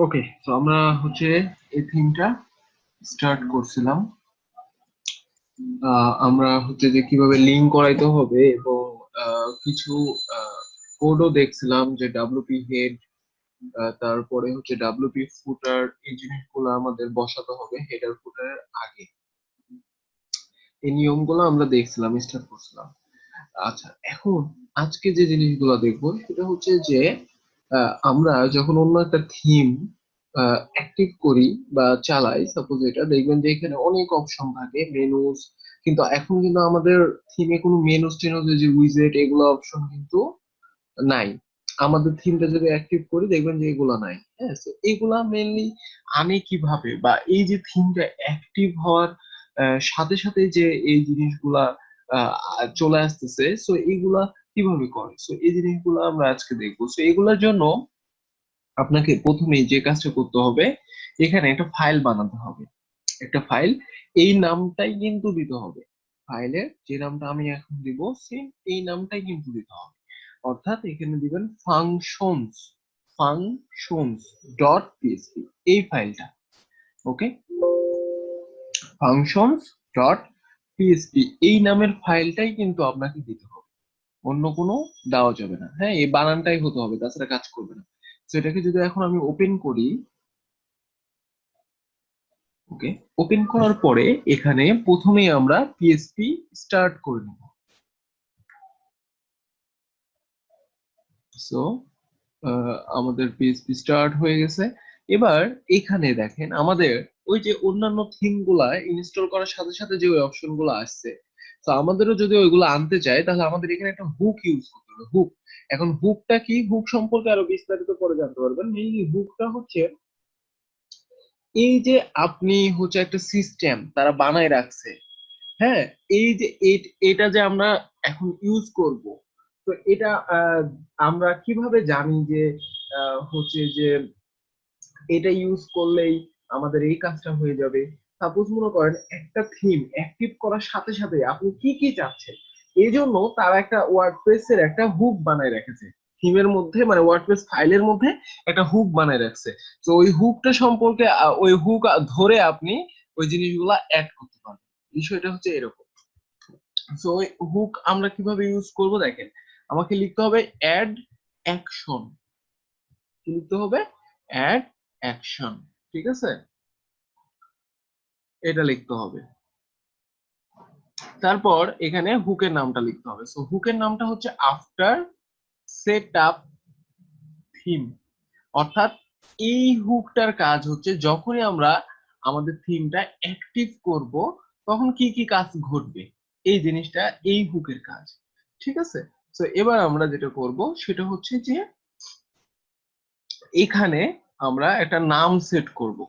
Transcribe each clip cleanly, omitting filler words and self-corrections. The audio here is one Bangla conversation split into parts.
ওকে, তো আমরা এই থিমটা স্টার্ট করছিলাম। আমরা যে কিভাবে লিঙ্ক করাইতে হবে এবং কিছু কোডও দেখছিলাম যে ডাব্লিউপি হেড, তারপরে ডাব্লিউপি ফুটার, এই জিনিসগুলো আমাদের বসাতে হবে হেডার ফুটারের আগে। এই নিয়মগুলো আমরা দেখছিলাম, স্টার্ট করছিলাম। আচ্ছা, এখন আজকে যে জিনিসগুলো দেখবো সেটা যে আমরা যখন অন্য একটা থিম অ্যাক্টিভ করি বা চালাই, সাপোজ এটা দেখবেন যে এখানে অনেক অপশন থাকে, মেনুস। কিন্তু এখন কিন্তু আমাদের থিমে কোনো মেনুস টেনুস, যে উইজেট, এগুলো অপশন কিন্তু নাই। আমাদের থিমটা যদি অ্যাক্টিভ করি দেখবেন যে এগুলা নাই। হ্যাঁ, তো এগুলা মেনলি আনে কিভাবে, বা এই যে থিমটা অ্যাক্টিভ হওয়ার সাথে সাথে যে এই জিনিসগুলা চলে আসতেছে, সো এইগুলা কিভাবে করে, সো এই জিনিসগুলো আমরা আজকে দেখবো। সো এগুলোর জন্য আপনাকে প্রথমেই যে কাজটা করতে হবে, এখানে একটা ফাইল বানাতে হবে। একটা ফাইল, এই নামটাই কিন্তু দিতে হবে। ফাইলের যে নামটা আমি এখন দিব, সেম এই নামটাই কিন্তু দিতে হবে। অর্থাৎ এখানে দিবেন ফাংশনস, ফাংশনস ডট পিএসপি, এই ফাইলটা। ওকে, ফাংশনস ডট পিএসপি এই নামের ফাইলটাই কিন্তু আপনাকে দিতে হবে, অন্য কোনো দেওয়া যাবে না। হ্যাঁ, এই বানানটাই হতে হবে, তাছাড়া কাজ করবে না। তো এটাকে যদি এখন আমি ওপেন করি, ওকে, ওপেন করার পরে এখানে প্রথমেই আমরা পিএসপি স্টার্ট করে নেব। সো আমাদের পিএইচপি স্টার্ট হয়ে গেছে। এবার এখানে দেখেন আমাদের ওই যে অন্যান্য থিম গুলা ইনস্টল করার সাথে সাথে যে ওই অপশন গুলো আসছে, তো আমাদেরও যদি ওইগুলো আনতে চাই তাহলে আমাদের এখানে একটা হুক ইউজ করতে হবে। হুক, এখন হুকটা কি, হুক সম্পর্কে আরো বিস্তারিত পরে জানতে পারবেন। এই হুকটা এই যে আপনি একটা সিস্টেম তারা বানায় রাখছে। হ্যাঁ, এই যে এটা যে আমরা এখন ইউজ করব, তো এটা আমরা কিভাবে জানি যে যে এটা ইউজ করলেই আমাদের এই কাজটা হয়ে যাবে। সাপোজ মনে করেন একটা থিম অ্যাক্টিভ করার সাথে সাথে আপনি কি কি চাচ্ছেন, এই জন্য তারা একটা ওয়ার্ডপ্রেস এর একটা হুক বানায় রেখেছে। থিমের মধ্যে মানে ওয়ার্ডপ্রেস ফাইলের মধ্যে একটা হুক বানায় রাখছে। তো ওই হুকটা সম্পর্কে ওই হুক ধরে আপনি ওই জিনিসগুলা অ্যাড করতে পারবেন। বিষয়টা এরকম। তো ওই হুক আমরা কিভাবে ইউজ করব দেখেন, আমাকে লিখতে হবে অ্যাড অ্যাকশন। কি লিখতে হবে? Add action. ঠিক আছে, এটা লিখতে হবে। তারপর এখানে হুকের নামটা লিখতে হবে। সো হুকের নামটা আফটার সেট আপ থিম। অর্থাৎ এই হুকটার কাজ যখনই আমরা আমাদের থিমটা অ্যাক্টিভ করব, তখন কি কি কাজ ঘটবে, এই জিনিসটা এই হুকের কাজ। ঠিক আছে, তো এবার আমরা যেটা করব সেটা যে এখানে আমরা একটা নাম সেট করব।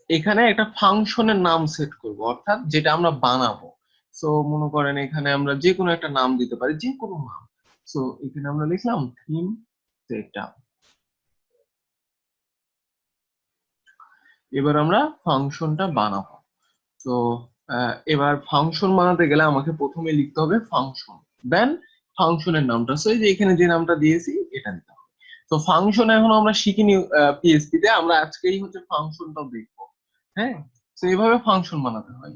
এখানে একটা ফাংশনের নাম সেট করব, অর্থাৎ যেটা আমরা বানাবো। সো মনে করেন এখানে আমরা যে কোনো একটা নাম দিতে পারি, যে কোনো নাম। সো এখানে আমরা লিখলাম থিম সেটআপ। এবার আমরা ফাংশনটা বানাবো। তো এবার ফাংশন বানাতে গেলে আমাকে প্রথমে লিখতে হবে ফাংশন, দেন ফাংশনের নামটা। সো এই যে এখানে যে নামটা দিয়েছি এটা দিতে হবে। তো ফাংশন এখন আমরা শিখিনি পিএইচপি তে, আমরা আজকেই ফাংশনটাও দেখবো। হ্যাঁ, তো এইভাবে ফাংশন বানাতে হয়।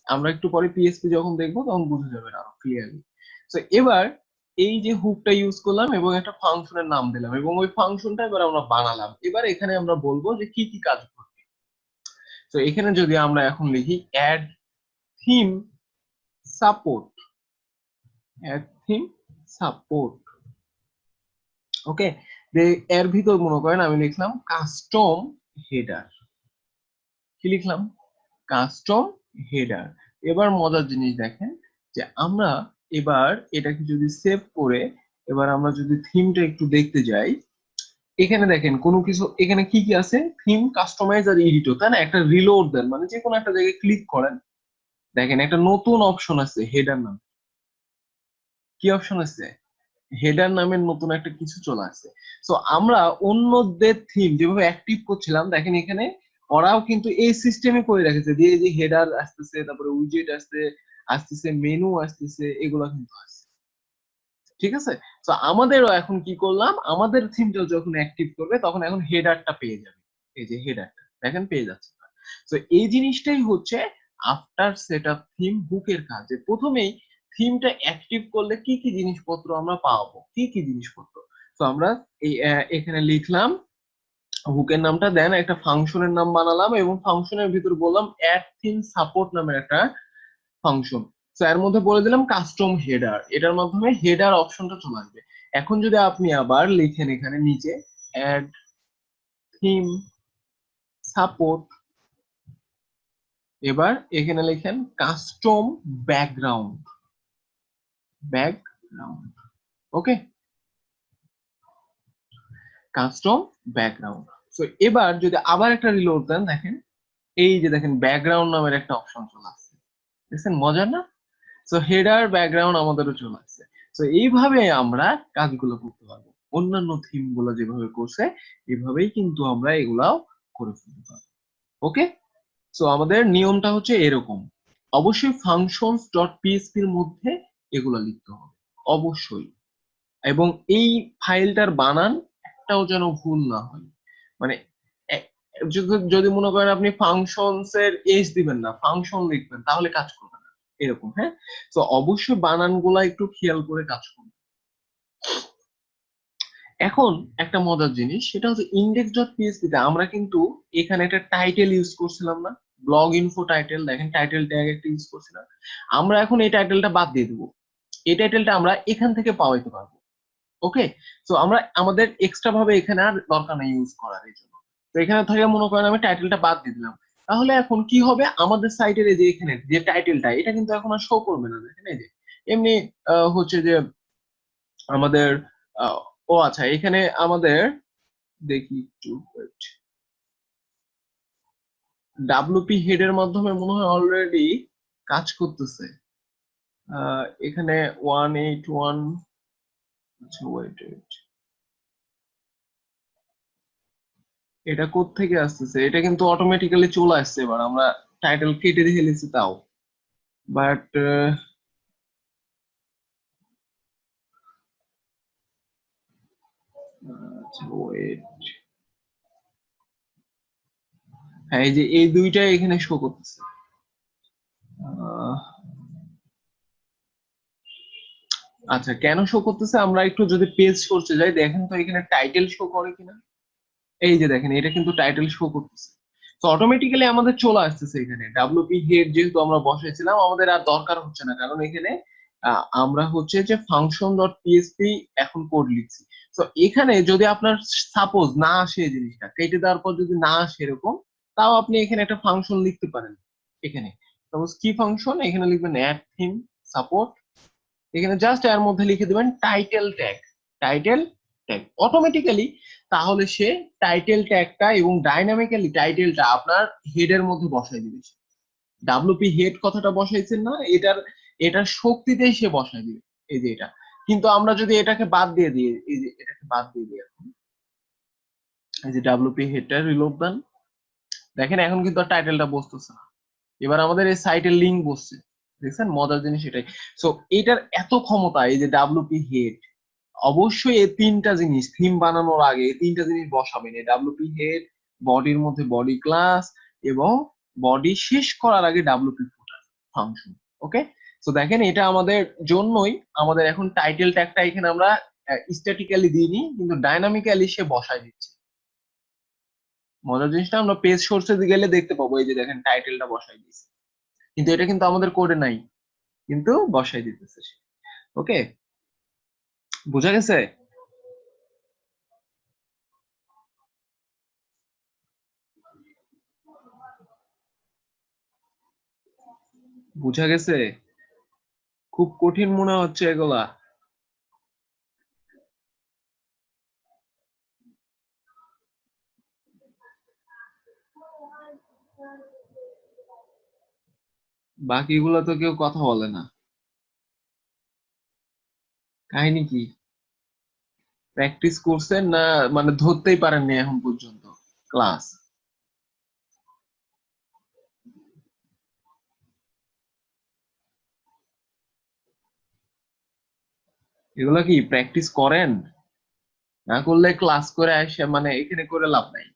আমরা একটু পরে পিএইচপি যখন দেখবো তখন বুঝে যাবেন আরো ক্লিয়ারলি। তো এবার এই যে হুকটা ইউজ করলাম এবং একটা ফাংশনের নাম দিলাম এবং ওই ফাংশনটা এবার আমরা বানালাম। এবার এখানে আমরা বলবো যে কি কি কাজ করবে। তো এখানে যদি আমরা এখন লিখি add theme support, add theme support. Okay, এর ভিতর মনে করেন আমি লিখলাম কাস্টম হেডার। কি লিখলাম? Custom header. এবার মজার জিনিস দেখেন যে আমরা এবার এটাকে যদি সেভ করে এবার আমরা যদি থিমটা একটু দেখতে যাই, এখানে দেখেন কোনো কিছু এখানে কি কি আছে, থিম কাস্টমাইজ আর এডিটর, তাই না? একটা রিলোড দেন মানে যে কোনো একটা জায়গায় ক্লিক করেন, দেখেন একটা নতুন অপশন আছে হেডার নাম। কি অপশন আছে? হেডার নামের নতুন একটা কিছু চলে আসছে। তো আমরা অন্যদের থিম যেভাবে অ্যাক্টিভ করছিলাম, দেখেন এখানে ওরাও কিন্তু এই সিস্টেমে করে রেখেছে, দিয়ে যে হেডার আসতেছে, তারপরে উইজেট আসতেছে, মেনু আসতেছে, এগুলো কিন্তু আসছে। ঠিক আছে। তো আমাদেরও এখন কি করলাম, আমাদের থিমটা যখন অ্যাক্টিভ করবে তখন এখন হেডারটা পেয়ে যাবে। এই যে হেডারটা দেখেন পেয়ে যাচ্ছে। তো এই জিনিসটাই হচ্ছে আফটার সেটআপ থিম হুকের কাজ, যে প্রথমেই থিমটা অ্যাক্টিভ করলে কি কি জিনিসপত্র আমরা পাবো, কি কি জিনিসপত্র। তো আমরা এই এখানে লিখলাম হুকের নামটা, দেন একটা ফাংশনের নাম বানালাম এবং ফাংশনের ভিতর বললাম অ্যাড থিম সাপোর্ট নামের একটা ফাংশন। তো এর মধ্যে বলে দিলাম কাস্টম হেডার, এটার মাধ্যমে হেডার অপশনটা চলে আসবে। এখন যদি আপনি আবার লিখেন এখানে নিচে অ্যাড থিম সাপোর্ট, এবার এখানে লিখেন কাস্টম ব্যাকগ্রাউন্ড, ব্যাকগ্রাউন্ড, ওকে, কাস্টম ব্যাকগ্রাউন্ড। তো এবার যদি আবার একটা রিলোড দেন, দেখেন এই যে দেখেন ব্যাকগ্রাউন্ড নামের একটা অপশন চলে আসছে, দেখছেন মজার না? তো হেডার ব্যাকগ্রাউন্ড আমাদেরও চলে আসছে। তো এইভাবে আমরা কাজগুলো করতে পারবো, অন্যান্য থিম গুলো যেভাবে করছে এভাবেই কিন্তু আমরা এগুলাও করে ফেলতে পারবো। ওকে, তো আমাদের নিয়মটা হচ্ছে এরকম, অবশ্যই ফাংশনস ডট পিএইচপি এর মধ্যে এগুলো লিখতে হবে অবশ্যই, এবং এই ফাইলটার বানান একটাও যেন ভুল না হয়। মানে যদি মনে করেন আপনি ফাংশনস এর এস দিবেন না, ফাংশন লিখবেন, তাহলে কাজ করবে না এরকম, হ্যাঁ। তো অবশ্যই বানানগুলা একটু খেয়াল করে কাজ করবেন। এখন একটা মজার জিনিস, সেটা হচ্ছে ইন্ডেক্স ডট পিএইচপি তে আমরা কিন্তু এখানে একটা টাইটেল ইউজ করছিলাম না, ব্লগ ইনফো টাইটেল, দেখেন টাইটেল ট্যাগ একটা ইউজ করছিলাম। আমরা এখন এই টাইটেলটা বাদ দিয়ে দেবো, এই টাইটেলটা আমরা এখান থেকে পাওয়াইতে পারবো। ওকে, তো আমরা আমাদের এক্সট্রা ভাবে এখানে আর দরকার নেই ইউজ করার, এই জন্য। তো এখানে থেকে মনে করেন আমি টাইটেলটা বাদ দিয়ে দিলাম, তাহলে এখন কি হবে, আমাদের সাইটের এই যে এখানে যে টাইটেলটা, এটা কিন্তু এখন আর শো করবে না, দেখেন এই যে এমনি হচ্ছে যে আমাদের আহ, ও আচ্ছা, এখানে আমাদের দেখি একটু ডাব্লিউপি হেড এর মাধ্যমে মনে হয় অলরেডি কাজ করতেছে। এখানে 181, আচ্ছা ওয়েট ওয়েট, এটা কোত্থেকে আসতেছে, এটা কিন্তু অটোমেটিক্যালি চলে আসছে, এবার আমরা টাইটেল কেটে দিয়ে ফেলেছি তাও, বাট আচ্ছা ওয়েট, হ্যাঁ এই যে এই দুইটাই এখানে শো করতেছে। আহ, আচ্ছা কেন শো করতেছে, আমরা একটু যদি পেজ করতে যাই, দেখেন তো এখানে টাইটেল শো করে কিনা। এই যে দেখেন এটা কিন্তু টাইটেল শো করতেছে। তো অটোমেটিক্যালি আমাদের চলে আসতেছে এখানে ডাব্লিউপি হেড, যেহেতু আমরা বসাইছিলাম আমাদের আর দরকার হচ্ছে না, কারণ এখানে আমরা হচ্ছে যে ফাংশন ডট পিএসপি এখন কোড লিখছি। তো এখানে যদি আপনার সাপোজ না আসে, এই জিনিসটা কেটে দেওয়ার পর যদি না আসে এরকম, তাও আপনি এখানে একটা ফাংশন লিখতে পারেন। এখানে সাপোজ কি ফাংশন, এখানে লিখবেন অ্যাড থিম সাপোর্ট, এখানে জাস্ট এর মধ্যে লিখে দিবেন title tag, title tag automatically, তাহলে সে টাইটেল ট্যাগটা এবং ডাইনামিক্যালি টাইটেলটা আপনার হেডের মধ্যে বসাই দিবে। ডাব্লিউপি হেড কথাটা বসাইছেন না, এটার শক্তিতেই সে বসাই দিবে, এই যে এটা। কিন্তু আমরা যদি এটাকে বাদ দিয়ে দিই, এই যে এটাকে বাদ দিয়ে দিই এখন, এই যে ডাব্লিউপি হেডটা রিলোড দেন, দেখেন এখন কিন্তু আর টাইটেলটা বসতেছে না, এবার আমাদের এই সাইটের লিঙ্ক বসছে। দেখছেন মজার জিনিস এটাই। সো এটার এত ক্ষমতা, এই যে ডাব্লিউপি হেড, অবশ্যই এই তিনটা জিনিস থিম বানানোর আগে এই তিনটা জিনিস বসাবেন, এই ডাব্লিউপি হেড, বডির মধ্যে বডি ক্লাস, এবং বডি শেষ করার আগে ডাব্লিউপি ফুটার ফাংশন। ওকে, তো দেখেন এটা আমাদের জন্যই আমাদের এখন টাইটেল ট্যাগটা এখানে আমরা স্ট্যাটিক্যালি দিইনি, কিন্তু ডাইনামিক্যালি সে বসায় দিচ্ছে। মজার জিনিসটা আমরা পেজ সোর্সে গেলে দেখতে পাবো, এই যে দেখেন টাইটেলটা বসাই দিচ্ছে, কিন্তু এটা কিন্তু আমাদের কোডে নাই, কিন্তু বসাই দিতেছে সে। ওকে, বুঝা গেছে? বুঝা গেছে? খুব কঠিন মনে হচ্ছে এগুলা। বাকিগুলো তো কেউ কথা বলে না, কাহিনী কি? প্র্যাকটিস করছেন না, মানে ধরতেই পারেননি এখন পর্যন্ত ক্লাস? এগুলা কি প্র্যাকটিস করেন? না করলে ক্লাস করে আসে মানে এখানে করে লাভ নাই।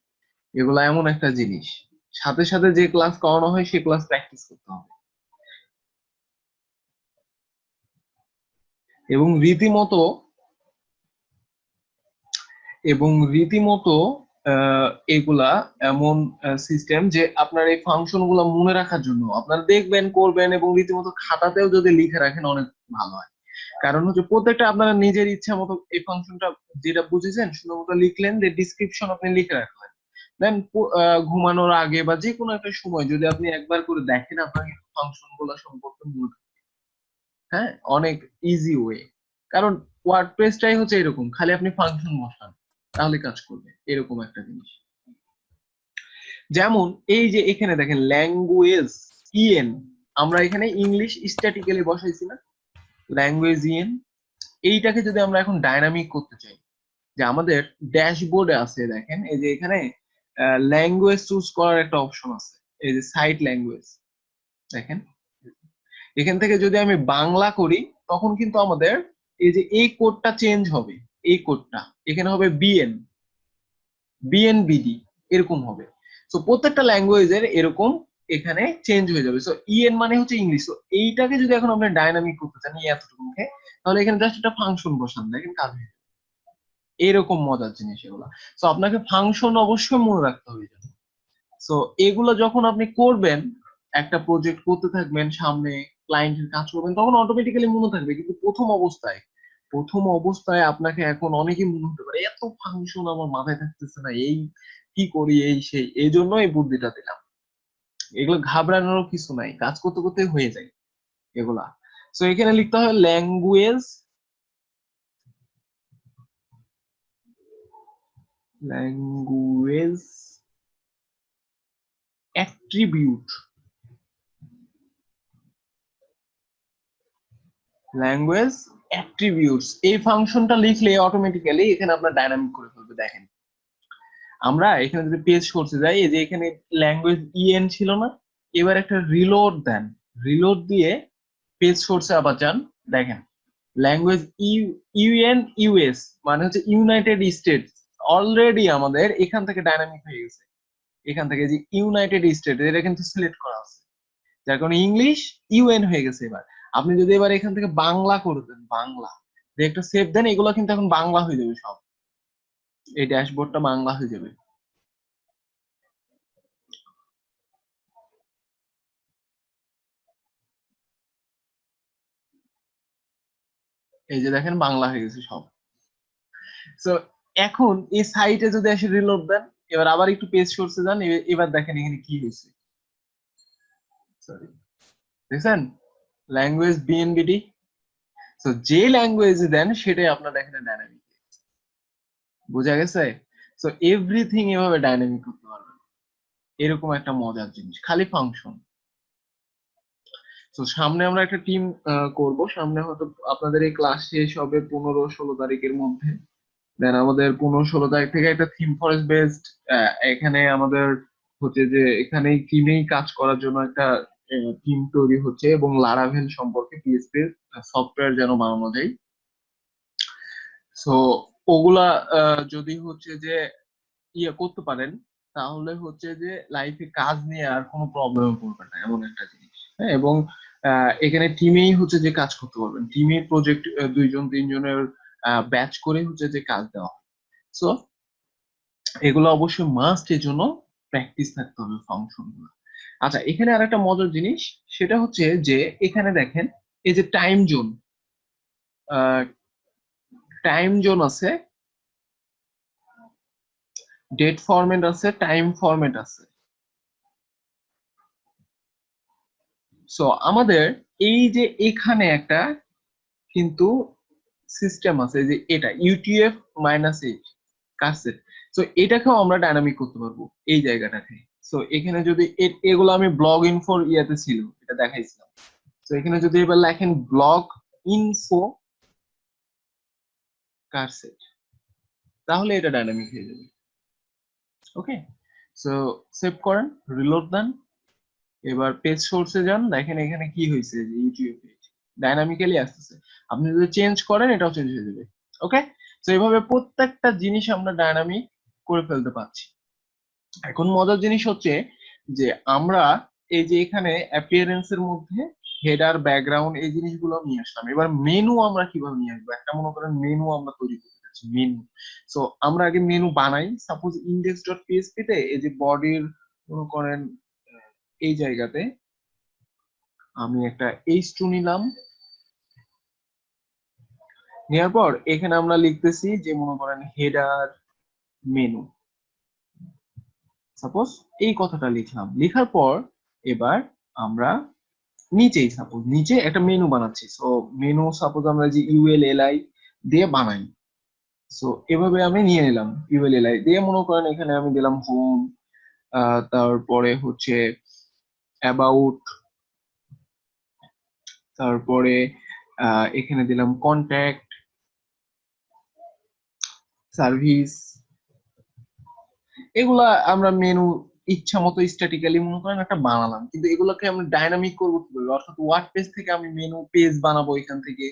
এগুলা এমন একটা জিনিস, সাথে সাথে যে ক্লাস করানো হয় সে ক্লাস প্র্যাকটিস করতে হবে এবং রীতিমতো এবং রীতিমতো আহ, এগুলা এমন সিস্টেম যে আপনার এই ফাংশন গুলা মনে রাখার জন্য আপনারা দেখবেন করবেন এবং রীতিমতো খাতাতেও যদি লিখে রাখেন অনেক ভালো হয়। কারণ হচ্ছে প্রত্যেকটা আপনারা নিজের ইচ্ছা মতো এই ফাংশনটা যেটা বুঝেছেন সুন্দর মতো লিখলেন, যে ডিসক্রিপশন আপনি লিখে রাখলেন, দেন ঘুমানোর আগে বা যে কোনো একটা সময় যদি আপনি একবার করে দেখেন আপনার ফাংশন গুলা সম্পর্কে মনে থাকবে। হ্যাঁ, অনেক ইজি ওয়ে। কারণ ওয়ার্ডপ্রেসটাই হচ্ছে এরকম, খালি আপনি ফাংশন বসান তাহলে কাজ করবে, এরকম একটা জিনিস। যেমন এই যে এখানে দেখেন ল্যাঙ্গুয়েজ ইএন, আমরা এখানে ইংলিশ স্ট্যাটিক্যালি বসাইছি না, ল্যাঙ্গুয়েজ ইএন। এইটাকে যদি আমরা এখন ডাইনামিক করতে চাই, যে আমাদের ড্যাশবোর্ডে আছে দেখেন এই যে এখানে ল্যাঙ্গুয়েজ চুজ করার একটা অপশন আছে, এই যে সাইট ল্যাঙ্গুয়েজ দেখেন, এখান থেকে যদি আমি বাংলা করি তখন কিন্তু আমাদের এই যে এই কোডটা চেঞ্জ হবে, এই কোডটা এখানে হবে বিএন, বিএনবিডি এরকম হবে। তো প্রত্যেকটা ল্যাঙ্গুয়েজের এরকম এখানে চেঞ্জ হয়ে যাবে। সো ইএন মানে হচ্ছে ইংলিশ। তো এইটাকে যদি এখন আপনি ডাইনামিক করতে চান এই এতটুকুকে, তাহলে এখানে জাস্ট একটা ফাংশন বসান, দেখেন কাজ হয়ে যাবে। এরকম মজার জিনিস এগুলা। তো আপনাকে ফাংশন অবশ্যই মনে রাখতে হবে। সো এগুলো যখন আপনি করবেন, একটা প্রজেক্ট করতে থাকবেন, সামনে ক্লায়েন্টের কাজ করবেন, তখন অটোমেটিক্যালি মনে থাকবে। কিন্তু প্রথম অবস্থায় আপনাকে এখন অনেকেই মনে হতে পারে এত ফাংশন আমার মাথায় থাকতেছে না, এই কি করি এই সেই, এই জন্য এই বুদ্ধিটা দিলাম। এগুলো ঘাবড়ানোরও কিছু নাই, কাজ করতে করতে হয়ে যায় এগুলা। সো এখানে লিখতে হবে ল্যাঙ্গুয়েজ অ্যাট্রিবিউট, ল্যাঙ্গুয়েজ অ্যাট্রিবিউটস, এই ফাংশনটা লিখলে অটোমেটিক্যালি এখানে আপনার ডাইনামিক করে ফেলবে। দেখেন আমরা এখানে যদি পেজ করতে যাই, এই যে এখানে ল্যাঙ্গুয়েজ ইএন ছিল না, এবার একটা রিলোড দেন, রিলোড দিয়ে পেজ সোর্সে আবার যান, দেখেন ল্যাঙ্গুয়েজ ইউএন ইউএস মানে হচ্ছে ইউনাইটেড স্টেটস, অলরেডি আমাদের এখান থেকে ডাইনামিক হয়ে গেছে। এখান থেকে যে ইউনাইটেড স্টেট এটা কিন্তু সিলেক্ট করা আছে, যার কারণে ইংলিশ ইউএন হয়ে গেছে। এবার আপনি যদি এবার এখান থেকে বাংলা করে দেন, বাংলা যে একটা সেভ দেন, এগুলো কিন্তু এখন বাংলা হয়ে যাবে সব, এই ড্যাশবোর্ডটা বাংলা হয়ে যাবে। এই যে দেখেন বাংলা হয়ে গেছে সব। তো এখন এই সাইটে যদি এসে রিলোড দেন, এবার আবার একটু পেজ সোর্সে যান, এবার দেখেন এখানে কি হয়েছে। সরি, দেখছেন ল্যাঙ্গুয়েজ বিএনবিডি। তো যে ল্যাঙ্গুয়েজ দেন সেটাই আপনার এখানে ডাইনামিক, বোঝা গেছে? তো এভরিথিং এভাবে ডাইনামিক করতে পারবেন, এরকম একটা মজার জিনিস খালি ফাংশন। তো সামনে আমরা একটা টিম করব, সামনে হয়তো আপনাদের এই ক্লাস শেষ হবে 15-16 তারিখের মধ্যে। দেন আমাদের 15-16 তারিখ থেকে একটা থিম ফরেস্ট বেসড, এখানে আমাদের হচ্ছে যে এখানে টিমেই কাজ করার জন্য একটা টিম তৈরি হচ্ছে, এবং লারাভেল সম্পর্কে পিএইচপি সফটওয়্যার যেন বানানো যায়। সো ওগুলা যদি হচ্ছে যে ইয়ে করতে পারেন, তাহলে হচ্ছে যে লাইফে কাজ নিয়ে আর কোনো প্রবলেমে পড়বে না, এমন একটা জিনিস। হ্যাঁ, এবং এখানে টিমেই হচ্ছে যে কাজ করতে পারবেন, টিমে প্রজেক্ট 2-3 জনের ব্যাচ করে হচ্ছে যে কাজ দেওয়া হয়। সো এগুলো অবশ্যই মাস্ট, এর জন্য প্র্যাকটিস থাকতে হবে ফাংশন গুলো। আচ্ছা, এখানে আর একটা মজার জিনিস, সেটা হচ্ছে যে এখানে দেখেন এই যে টাইম জোন আছে, ডেট ফরম্যাট আছে, টাইম ফরম্যাট আছে। সো আমাদের এই যে এখানে একটা কিন্তু সিস্টেম আছে, যে এটা ইউটিএফ -8 কাটসেট। সো এটাকেও আমরা ডাইনামিক করতে পারবো এই জায়গাটাকে। সো এখানে যদি এগুলো আমি ব্লগ ইনফোর ইয়াতে ছিল, এটা দেখাইছিলাম। তো এখানে যদি এবার লেখেন ব্লগ ইনফো কারসেট, তাহলে এটা ডাইনামিক হয়ে যাবে। ওকে, সো সেভ করেন, রিলোড দেন, এবার পেজ সোর্সে যান, দেখেন এখানে কি হয়েছে, যে ইউটিউব পেজ। ডাইনামিক্যালি আসতেছে। আপনি যদি চেঞ্জ করেন এটাও চেঞ্জ হয়ে যাবে। ওকে, তো এইভাবে প্রত্যেকটা জিনিস আমরা ডাইনামিক করে ফেলতে পারছি। এখন মজার জিনিস হচ্ছে যে আমরা এই যে এখানে অ্যাপিয়ারেন্স এর মধ্যে হেডার ব্যাকগ্রাউন্ড এই জিনিসগুলো নিয়ে আসলাম। এবার মেনু আমরা কিভাবে নিয়ে আসবো? একটা মনে করেন মেনু আমরা তৈরি করতে চাচ্ছি, মেনু। সো আমরা আগে মেনু বানাই। সাপোজ ইন্ডেক্স ডট পিএইচপি তে এই যে বডির মনে করেন এই জায়গাতে আমি একটা h2 নিলাম। নেওয়ার পর এখানে আমরা লিখতেছি যে মনে করেন হেডার মেনু, সাপোজ এই কথাটা লিখলাম। লেখার পর এবার আমরা নিচেই সাপোজ নিচে একটা মেনু বানাচ্ছি। সো মেনু সাপোজ আমরা যে ইউএলএলআই দিয়ে বানাই। সো এভাবে আমি নিয়ে নিলাম ইউএলএলআই দিয়ে, মনে করেন এখানে আমি দিলাম হোম, তারপরে হচ্ছে অ্যাবাউট, তারপরে এখানে দিলাম কন্ট্যাক্ট, সার্ভিস। এগুলা আমরা মেনু ইচ্ছা মতো স্ট্যাটিক্যালি মনে করেন একটা বানালাম, কিন্তু এগুলোকে আমরা ডাইনামিক করবো কিভাবে? অর্থাৎ ওয়ার্ড পেজ থেকে আমি মেনু পেজ বানাবো, এখান থেকে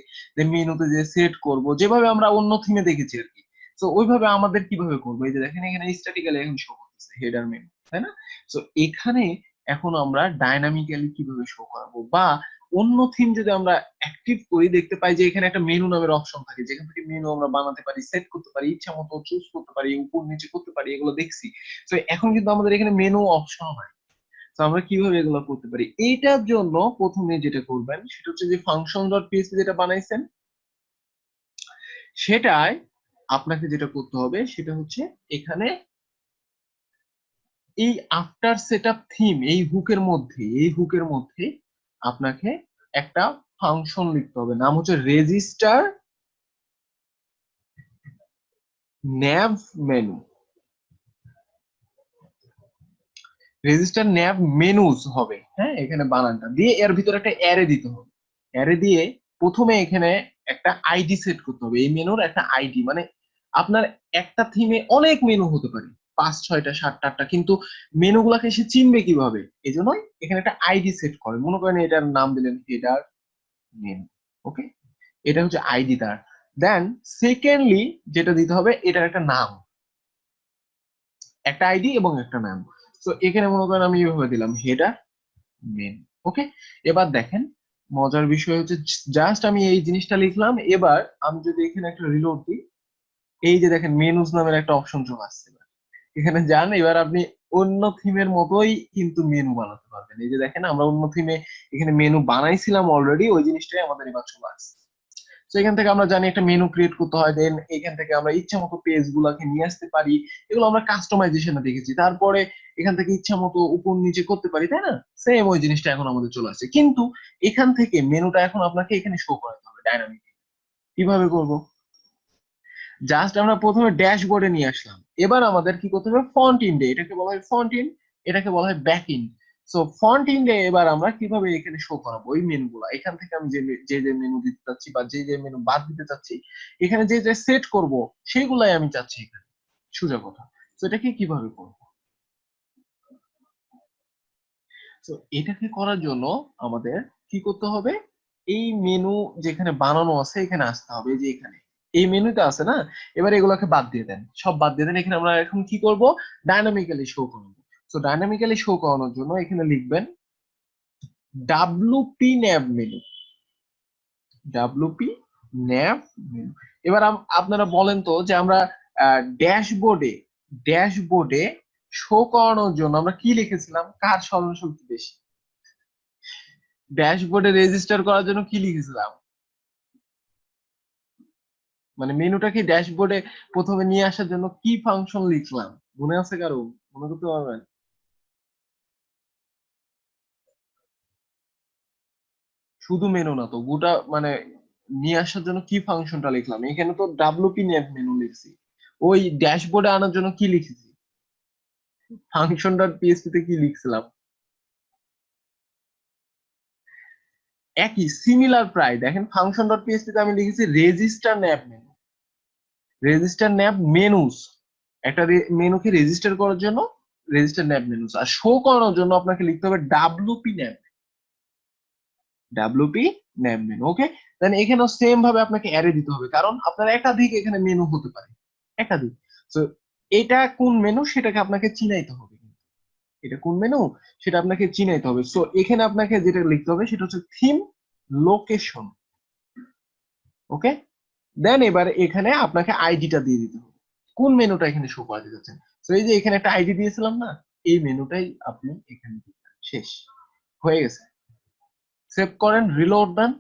মেনুতে যে সেট করব যেভাবে আমরা অন্য থিমে দেখেছি আর কি। তো ওইভাবে আমাদের কিভাবে করবো? এই যে দেখেন এখানে স্ট্যাটিক্যালি এখন শো করতেছে হেডার মেনু, তাই না? তো এখানে এখন আমরা ডাইনামিক্যালি কিভাবে শো করাবো, বা অন্য থিম যদি আমরা অ্যাক্টিভ করি দেখতে পাই যে এখানে একটা মেনু নামের অপশন থাকে, যেখান থেকে মেনু আমরা বানাতে পারি, সেট করতে পারি, ইচ্ছা মতো চুজ করতে পারি, উপর নিচে করতে পারি, এগুলো দেখছি। তো এখন কিন্তু আমাদের এখানে মেনু অপশন নাই। তো আমরা কিভাবে এগুলো করতে পারি? এইটার জন্য প্রথমে যেটা করবেন সেটা হচ্ছে যে ফাংশন ডট পিএইচপি যেটা বানাইছেন সেটাই আপনাকে যেটা করতে হবে সেটা হচ্ছে এখানে এই আফটার সেটআপ থিম এই হুকের মধ্যে আপনাকে একটা ফাংশন লিখতে হবে, নাম হচ্ছে register nav menu. Register nav menus হবে, হ্যাঁ, এখানে বানানটা দিয়ে এর ভিতরে একটা অ্যারে দিতে হবে। অ্যারে দিয়ে প্রথমে এখানে একটা আইডি সেট করতে হবে, এই মেনুর একটা আইডি। মানে আপনার একটা থিমে অনেক মেনু হতে পারে, 5, 6, 7, 8টা, কিন্তু মেনুগুলোকে সে চিনবে কিভাবে? এই জন্যই এখানে একটা আইডি সেট করে। মনে করেন এটার নাম দিলেন হেডার মেনু। ওকে, এটা হচ্ছে আইডি তার। দেন সেকেন্ডলি যেটা দিতে হবে এটার একটা নাম, একটা আইডি এবং একটা নাম। তো এখানে মনে করেন আমি এইভাবে দিলাম হেডার মেন। ওকে, এবার দেখেন মজার বিষয় হচ্ছে জাস্ট আমি এই জিনিসটা লিখলাম। এবার আমি যদি এখানে একটা রিলোড দিই, এই যে দেখেন মেনুস নামের একটা অপশন চলে আসছে। এবার এখানে যান, এবার আপনি অন্য থিমের মতোই কিন্তু মেনু বানাতে পারবেন। এই যে দেখেন আমরা অন্য থিমে এখানে মেনু বানাইছিলাম অলরেডি, ওই জিনিসটাই আমাদের এবার চলে আসছে। তো এখান থেকে আমরা জানি একটা মেনু ক্রিয়েট করতে হয়, দেন এখান থেকে আমরা ইচ্ছা মতো পেজ গুলাকে নিয়ে আসতে পারি। এগুলো আমরা কাস্টমাইজেশনে দেখেছি। তারপরে এখান থেকে ইচ্ছা মতো উপর নিচে করতে পারি, তাই না? সেম ওই জিনিসটা এখন আমাদের চলে আসছে, কিন্তু এখান থেকে মেনুটা এখন আপনাকে এখানে শো করাতে হবে ডাইনামিক। কিভাবে করব? জাস্ট আমরা প্রথমে ড্যাশবোর্ডে নিয়ে আসলাম। এবার আমাদের কি করতে হবে? ফন্ট ইন্ডে, এটাকে বলা হয় ফন্ট ইন, এটাকে বলা হয় ব্যাক ইন। সো ফন্ট ইন্ডে এবার আমরা কিভাবে এখানে শো করাবো ওই মেনুগুলো? এখান থেকে আমি যে যে যে মেনু দিতে চাচ্ছি বা যে যে মেনু বাদ দিতে চাচ্ছি, এখানে যে যে সেট করব সেগুলাই আমি চাচ্ছি এখানে, সোজা কথা। তো এটাকে কিভাবে করব? তো এটাকে করার জন্য আমাদের কি করতে হবে? এই মেনু যেখানে বানানো আছে এখানে আসতে হবে। এই যে এখানে এই মেনুতে আছে না, এবার এগুলোকে বাদ দিয়ে দেন, সব বাদ দিয়ে দেন। এখানে আমরা এখন কি করব? ডাইনামিক্যালি শো করব। তো ডাইনামিক্যালি শো করানোর জন্য এখানে লিখবেন ডাব্লুপি ন্যাব মেনু, ডাব্লুপি ন্যাব মেনু। এবার আপনারা বলেন তো যে আমরা ড্যাশবোর্ডে ড্যাশবোর্ডে শো করানোর জন্য আমরা কি লিখেছিলাম? কার স্মরণ শক্তি বেশি? ড্যাশবোর্ডে রেজিস্টার করার জন্য কি লিখেছিলাম? মানে মেনুটাকে ড্যাশবোর্ডে প্রথমে নিয়ে আসার জন্য কি ফাংশন লিখলাম? মনে আছে কারো? মনে করতে পারবেন? শুধু মেনু না তো, গোটা মানে নিয়ে আসার জন্য কি ফাংশনটা লিখলাম? এখানে তো ডাব্লুপি নেট মেনু লিখছি। ওই ড্যাশবোর্ডে আনার জন্য কি লিখেছি? ফাংশন ডট পিএসপি তে কি লিখছিলাম? একই, সিমিলার প্রায়। দেখেন ফাংশন ডট পিএসপি তে আমি লিখেছি রেজিস্টার ন্যাব মেনু, রেজিস্টার ন্যাব মেনুস। একটা মেনুকে রেজিস্টার করার জন্য রেজিস্টার ন্যাব মেনুস, আর শো করানোর জন্য আপনাকে লিখতে হবে ডাব্লুপি ন্যাব, ডাব্লুপি নেম মেনু। ওকে, দেন এখানেও সেম ভাবে আপনাকে অ্যারে দিতে হবে, কারণ আপনার একাধিক এখানে মেনু হতে পারে, একাধিক। তো এটা কোন মেনু সেটাকে আপনাকে চিনাইতে হবে, এটা কোন মেনু সেটা আপনাকে চিনাইতে হবে। সো এখানে আপনাকে যেটা লিখতে হবে সেটা হচ্ছে থিম লোকেশন। ওকে, দেন এবার এখানে আপনাকে আইডিটা দিয়ে দিতে হবে, কোন মেনুটা এখানে শো করাতে যাচ্ছেন। তো এই যে এখানে একটা আইডি দিয়েছিলাম না, এই মেনুটাই আপনি এখানে দিবেন। শেষ হয়ে গেছে, সেভ করেন, রিলোড দেন,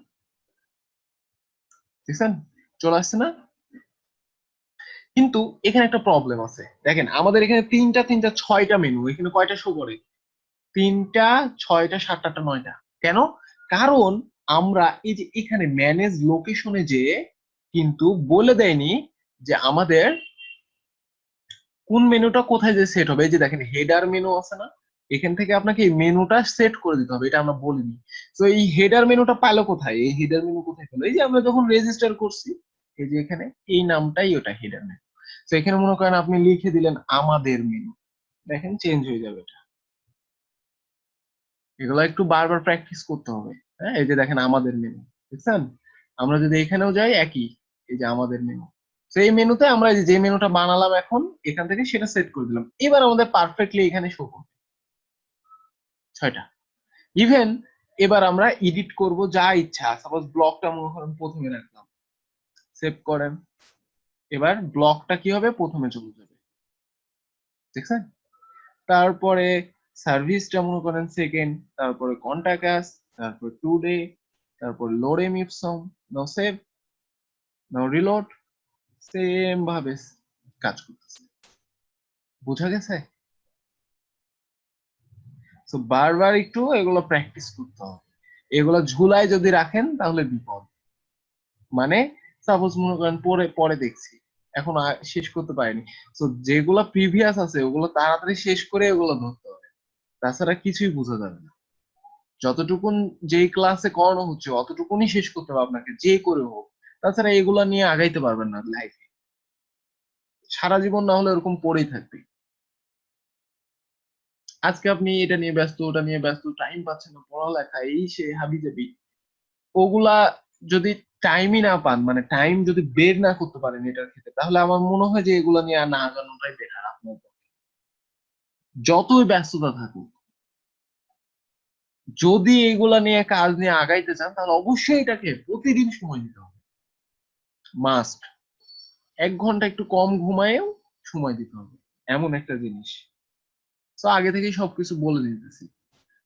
দেখছেন চলে আসছে না? কিন্তু এখানে একটা প্রবলেম আছে, দেখেন আমাদের এখানে তিনটা তিনটা ছয়টা মেনু, এখানে কয়টা শো করে? তিনটা, ছয়টা, সাতটা, আটটা, নয়টা। কেন? কারণ আমরা এই যে এখানে ম্যানেজ লোকেশনে যে কিন্তু বলে দেয়নি যে আমাদের কোন মেনুটা কোথায় যে সেট হবে। এই যে দেখেন হেডার মেনু আছে না, এখান থেকে আপনাকে এই মেনুটা সেট করে দিতে হবে, এটা আমরা বলিনি। তো এই হেডার মেনুটা পাইলো কোথায়, এই হেডার মেনু কোথায় পেলো? এই যে আমরা যখন রেজিস্টার করছি, এই যে এখানে এই নামটাই ওটা হেডার মেনু। তো এখানে মনে করেন আপনি লিখে দিলেন আমাদের মেনু, দেখেন চেঞ্জ হয়ে যাবে এটা। এগুলো একটু বারবার প্র্যাকটিস করতে হবে। হ্যাঁ, এই যে দেখেন আমাদের মেনু, বুঝছেন? আমরা যদি এখানেও যাই একই, এই যে আমাদের মেনু। তো এই মেনুতে আমরা এই যে মেনুটা বানালাম এখন এখান থেকে সেটা সেট করে দিলাম, এবার আমাদের পারফেক্টলি এখানে শো করবে ছয়টা। ইভেন এবার আমরা এডিট করব যা ইচ্ছা, সাপোজ ব্লকটা মনে করেন প্রথমে রাখলাম, সেভ করেন, এবার ব্লকটা কি হবে, প্রথমে চলে যাবে, দেখছেন? তারপরে সার্ভিসটা মনে করেন সেকেন্ড, তারপরে কন্টাক্ট আস, তারপর টুডে, তারপর লোরেম ইপসম, নাও সেভ, নাও রিলোড। সেম ভাবে কাজ করতেছে, বোঝা গেছে? তো বারবার একটু এগুলো প্র্যাকটিস করতে হবে, এগুলো ঝুলায় যদি রাখেন তাহলে বিপদ। মানে সাপোজ মনে করেন পরে পরে দেখছি, এখন শেষ করতে পারিনি, তো যেগুলো প্রিভিয়াস আছে ওগুলো তাড়াতাড়ি শেষ করে ওগুলো ধরতে হবে, তাছাড়া কিছুই বোঝা যাবে না। যতটুকুন যেই ক্লাসে করানো হচ্ছে অতটুকুনি শেষ করতে হবে আপনাকে, যে করে হোক, তাছাড়া এগুলা নিয়ে আগাইতে পারবেন না লাইফে, সারা জীবন না হলে এরকম পড়েই থাকবে। আজকে আপনি এটা নিয়ে ব্যস্ত, ওটা নিয়ে ব্যস্ত, টাইম পাচ্ছেন না, পড়ালেখা এই সে হাবি জাবি, ওগুলা যদি টাইমই না পান, মানে টাইম যদি বের না করতে পারেন এটার ক্ষেত্রে, তাহলে আমার মনে হয় যে এগুলা নিয়ে আর না আগানোটাই বেটার আপনার পক্ষে। যতই ব্যস্ততা থাকুক, যদি এগুলা নিয়ে কাজ নিয়ে আগাইতে চান তাহলে অবশ্যই এটাকে প্রতিদিন সময় দিতে হবে, মাস্ট। 1 ঘন্টা একটু কম ঘুমায়েও সময় দিতে হবে, এমন একটা জিনিস। তো আগে থেকেই সবকিছু বলে দিতেছি,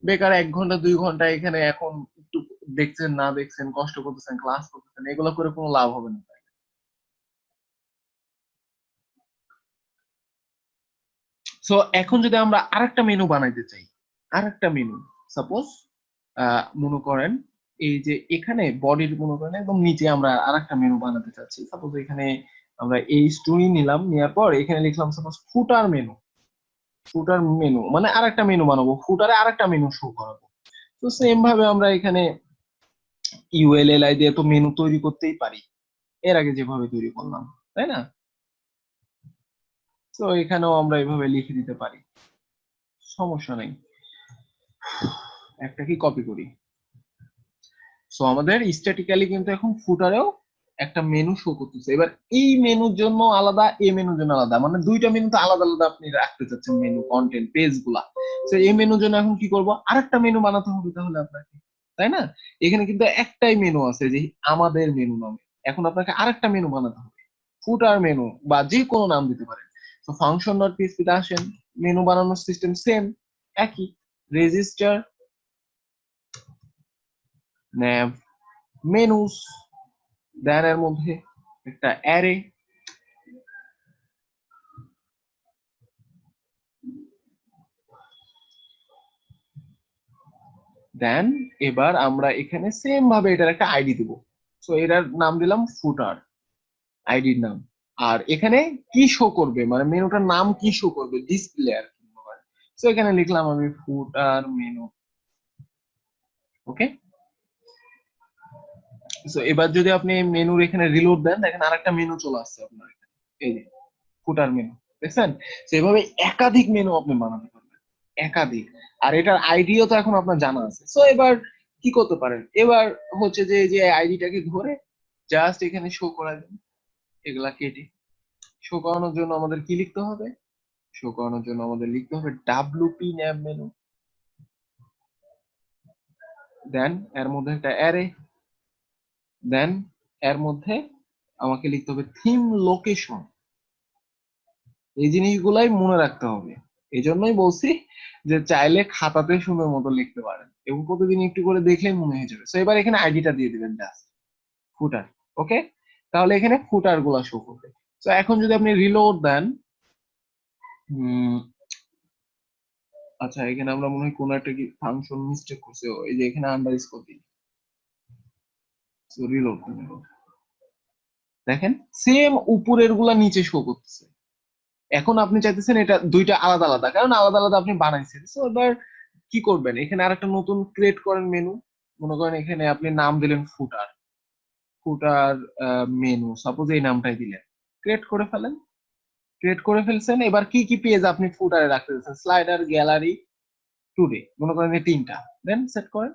বেকার 1 ঘন্টা 2 ঘন্টা এখানে এখন একটু দেখছেন না দেখছেন, কষ্ট করতেছেন, ক্লাস করতেছেন, এগুলো করে কোনো লাভ হবে না। সো এখন যদি আমরা আরেকটা মেনু বানাইতে চাই, আরেকটা মেনু, সাপোজ মনে করেন এই যে এখানে বডির মনে করেন একদম নিচে আমরা আরেকটা মেনু বানাতে চাচ্ছি, সাপোজ এখানে আমরা এই স্টোরি নিলাম, নেওয়ার পর এখানে লিখলাম সাপোজ ফুটার মেনু। ফুটার মেনু মানে আরেকটা মেনু বানাবো, ফুটারে আরেকটা মেনু শো করাবো। তো সেম ভাবে আমরা এখানে ইউএলএলআই দিয়ে তো মেনু তৈরি করতেই পারি, এর আগে যেভাবে তৈরি করলাম, তাই না? তো এখানেও আমরা এভাবে লিখে দিতে পারি, সমস্যা নেই। একটা কি কপি করি। সো আমাদের স্ট্যাটিক্যালি কিন্তু এখন ফুটারেও একটা মেনু শো করতেছে। এবার এই মেনুর জন্য আলাদা, এই মেনুর জন্য আলাদা, মানে দুইটা মেনু তো আলাদা আলাদা আপনি রাখতে চাচ্ছেন, মেনু কন্টেন্ট পেজ গুলা। তো এই মেনুর জন্য এখন কি করব, আরেকটা মেনু বানাতে হবে তাহলে আপনাকে, তাই না? এখানে কিন্তু একটাই মেনু আছে যে আমাদের মেনু নামে, এখন আপনাকে আরেকটা মেনু বানাতে হবে, ফুটার মেনু বা যে কোনো নাম দিতে পারেন। তো ফাংশন ডট পিএইচপি তে আসেন, মেনু বানানোর সিস্টেম সেম, একই, রেজিস্টার, nav, মেনুস, দেন এর মধ্যে একটা অ্যারে, দেন এবার আমরা এখানে সেম ভাবে এটার একটা আইডি দিব। সো এটার নাম দিলাম ফুটার, আইডির নাম। আর এখানে কি শো করবে, মানে মেনুটার নাম কি শো করবে, ডিসপ্লে আর কি। সো এখানে লিখলাম আমি ফুটার মেনু। ওকে, সো এবার যদি আপনি মেনুর এখানে রিলোড দেন, দেখেন আরেকটা মেনু চলে আসছে আপনার এখানে, এই যে ফুটার মেনু, দেখছেন? সেভাবে একাধিক মেনু আপনি বানাতে পারবেন, একাধিক। আর এটার আইডিও তো এখন আপনার জানা আছে। সো এবার কি করতে পারেন এবার হচ্ছে যে এই যে আইডিটাকে ধরে জাস্ট এখানে শো করা দেন, এগুলা কেটে শো করানোর জন্য আমাদের কি লিখতে হবে, শো করানোর জন্য আমাদের লিখতে হবে ডাব্লিউপি ন্যাব মেনু, দেন এর মধ্যে একটা অ্যারে, দেন এর মধ্যে আমাকে লিখতে হবে থিম লোকেশন। এই জিনিসগুলাই মনে রাখতে হবে, এই জন্যই বলছি যে চাইলে খাতাতে সুন্দর মতো লিখতে পারেন এবং প্রতিদিন একটু করে দেখলেই মনে হয়ে যাবে। তো এবার এখানে আইডিটা দিয়ে দিবেন জাস্ট ফুটার। ওকে, তাহলে এখানে ফুটার গুলা শো করবে। তো এখন যদি আপনি রিলোড দেন, আচ্ছা এখানে আমরা মনে হয় কোন একটা কি ফাংশন মিস্টেক করছে, এই যে এখানে আন্ডারস্কোর দিই, রিলোড দেখেন সেম উপরের গুলা নিচে শো করতেছে। এখন আপনি চাইতেছেন এটা দুইটা আলাদা আলাদা, কারণ আলাদা আলাদা আপনি বানাইছেন। তো এবার কি করবেন, এখানে আরেকটা নতুন ক্রিয়েট করেন মেনু, মনে করেন এখানে আপনি নাম দিলেন ফুটার, ফুটার মেনু সাপোজ এই নামটাই দিলেন, ক্রিয়েট করে ফেলেন। ক্রিয়েট করে ফেলছেন, এবার কি কি পেজ আপনি ফুটারে রাখতে চাচ্ছেন, স্লাইডার, গ্যালারি, টুডে, মনে করেন এই তিনটা, দেন সেট করেন,